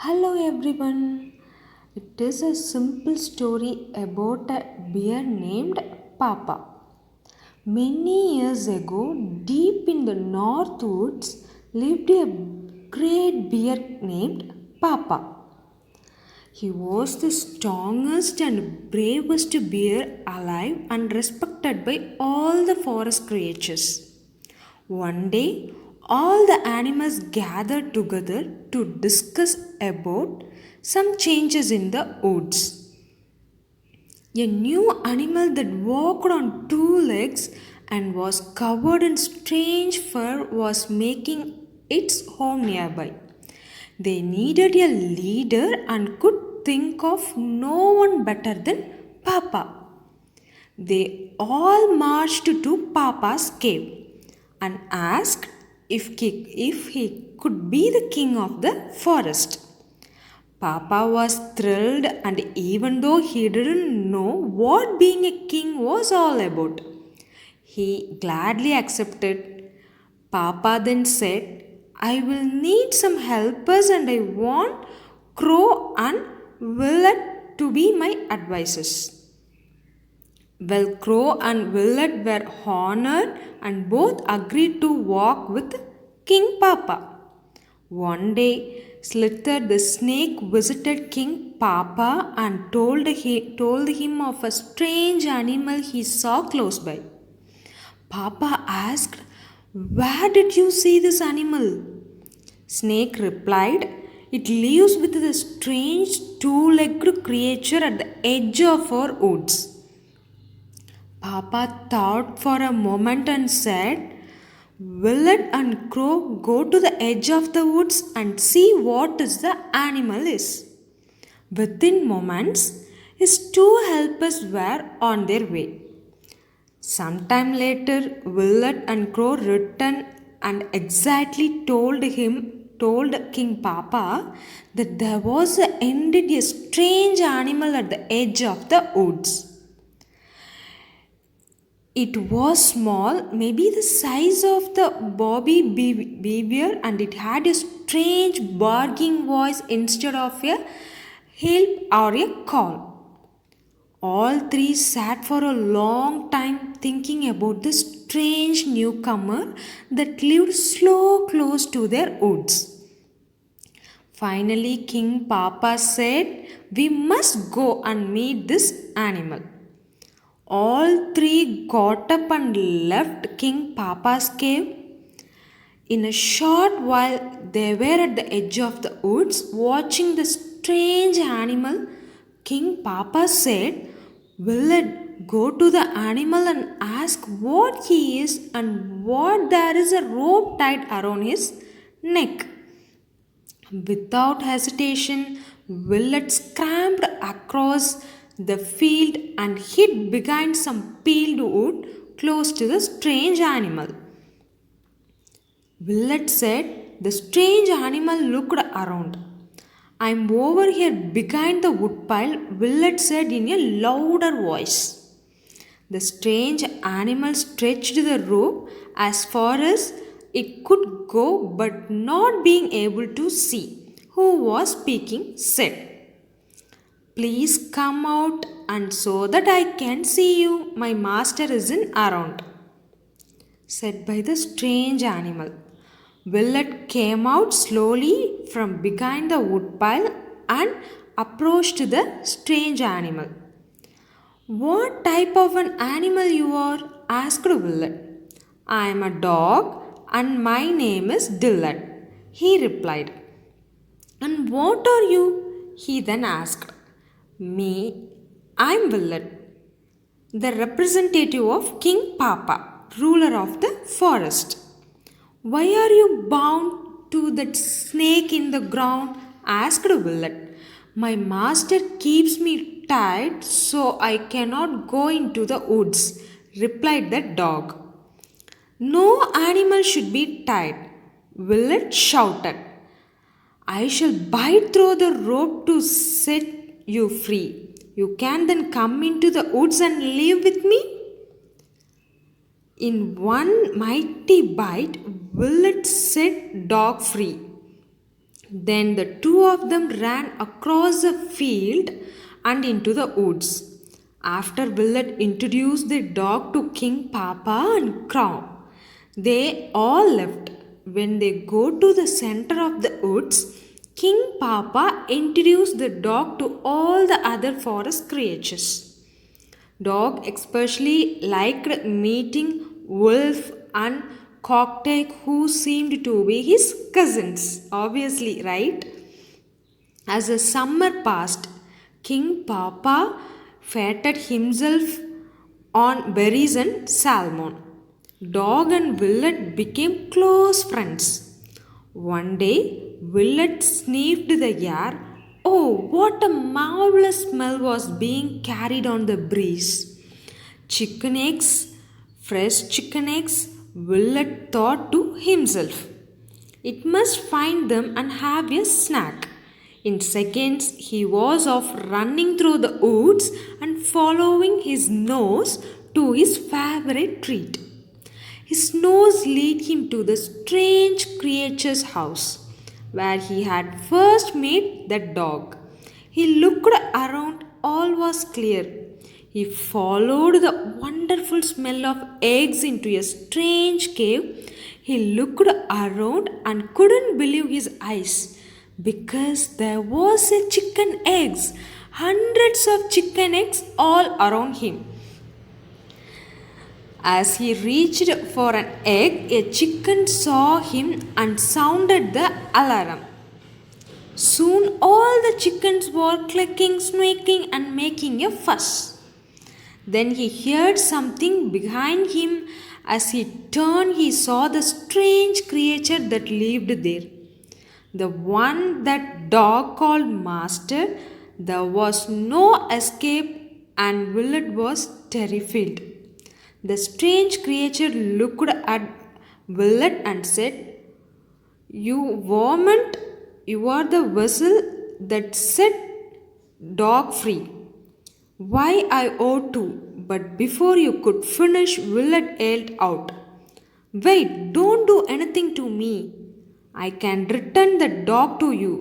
Hello everyone. It is a simple story about a bear named Papa. Many years ago, deep in the north woods, lived a great bear named Papa. He was the strongest and bravest bear alive and respected by all the forest creatures. One day, all the animals gathered together to discuss about some changes in the woods. A new animal that walked on two legs and was covered in strange fur was making its home nearby. They needed a leader and could think of no one better than Papa. They all marched to Papa's cave and asked if he could be the king of the forest. Papa was thrilled, and even though he didn't know what being a king was all about, he gladly accepted. Papa then said, I will need some helpers and I want Crow and Willet to be my advisors. Well, Crow and Willet were honored and both agreed to walk with King Papa. One day, Slither the snake visited King Papa and told him of a strange animal he saw close by. Papa asked, where did you see this animal? Snake replied, it lives with the strange two-legged creature at the edge of our woods. Papa thought for a moment and said, Willet and Crow go to the edge of the woods and see what is the animal is. Within moments, his two helpers were on their way. Sometime later, Willet and Crow returned and exactly told King Papa that there was indeed a strange animal at the edge of the woods. It was small, maybe the size of the Bobby beaver, and it had a strange barking voice instead of a help or a call. All three sat for a long time thinking about the strange newcomer that lived so close to their woods. Finally, King Papa said, we must go and meet this animal. All three got up and left King Papa's cave. In a short while, they were at the edge of the woods watching the strange animal. King Papa said, Willard, go to the animal and ask what he is and what there is a rope tied around his neck. Without hesitation, Willard scrambled across the field and hid behind some peeled wood close to the strange animal. Willett said, the strange animal looked around. I'm over here behind the woodpile, Willett said in a louder voice. The strange animal stretched the rope as far as it could go, but not being able to see who was speaking, said, Please come out and so that I can see you. My master isn't around, said by the strange animal. Willett came out slowly from behind the woodpile and approached the strange animal. What type of an animal you are? Asked Willett. I am a dog and my name is Dillard, he replied. And what are you? He then asked. Me, I'm Willett, the representative of King Papa, ruler of the forest. Why are you bound to that snake in the ground? Asked Willett. My master keeps me tied so I cannot go into the woods, replied the dog. No animal should be tied, Willett shouted. I shall bite through the rope to set you free. You can then come into the woods and live with me. In one mighty bite, Willett set dog free. Then the two of them ran across the field and into the woods. After Willett introduced the dog to King Papa and Crow, they all left. When they go to the center of the woods, King Papa introduced the dog to all the other forest creatures. Dog especially liked meeting Wolf and Cocktail, who seemed to be his cousins. Obviously, right? As the summer passed, King Papa fatted himself on berries and salmon. Dog and Willett became close friends. One day, Willett sniffed the air. Oh, what a marvelous smell was being carried on the breeze! Chicken eggs, fresh chicken eggs, Willett thought to himself. It must find them and have a snack. In seconds, he was off running through the woods and following his nose to his favorite treat. His nose led him to the strange creature's house, where he had first met the dog. He looked around, all was clear. He followed the wonderful smell of eggs into a strange cave. He looked around and couldn't believe his eyes because there was a chicken eggs, hundreds of chicken eggs all around him. As he reached for an egg, a chicken saw him and sounded the alarm. Soon all the chickens were clucking, squeaking, and making a fuss. Then he heard something behind him. As he turned, he saw the strange creature that lived there. The one that dog called Master. There was no escape, and Willett was terrified. The strange creature looked at Willett and said, "You varmint, you are the vessel that set dog free. Why I ought to." But before you could finish, Willett yelled out, "Wait, don't do anything to me. I can return the dog to you.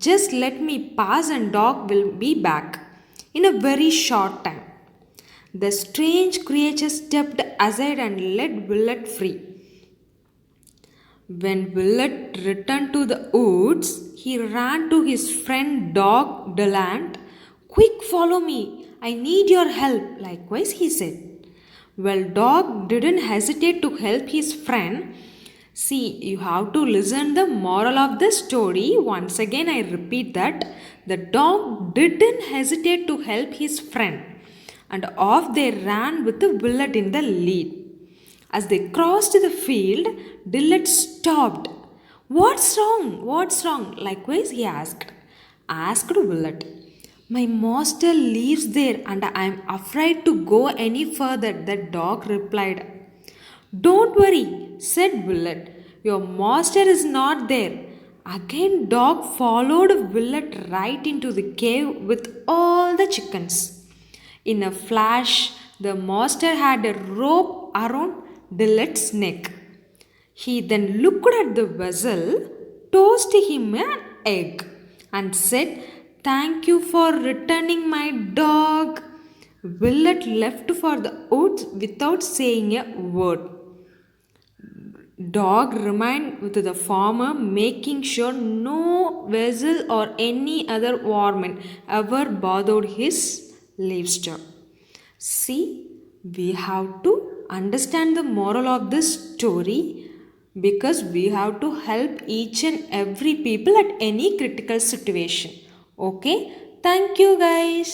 Just let me pass and dog will be back in a very short time." The strange creature stepped aside and let Willett free. When Willett returned to the woods, he ran to his friend dog Delant. "Quick, follow me. I need your help." Likewise, he said. Well, dog didn't hesitate to help his friend. See, you have to listen the moral of the story. Once again, I repeat that the dog didn't hesitate to help his friend, and off they ran with the Willett in the lead. As they crossed the field, Willett stopped. "What's wrong? What's wrong?" Likewise, he asked Willett. "My master lives there and I am afraid to go any further," the dog replied. "Don't worry," said Willett. "Your master is not there." Again, dog followed Willett right into the cave with all the chickens. In a flash, the master had a rope around Willett's neck. He then looked at the vessel, toasted him an egg, and said, "Thank you for returning my dog." Willett left for the woods without saying a word. Dog remained with the farmer, making sure no vessel or any other varmint ever bothered his livestock. See, we have to understand the moral of this story because we have to help each and every people at any critical situation. Okay, thank you guys.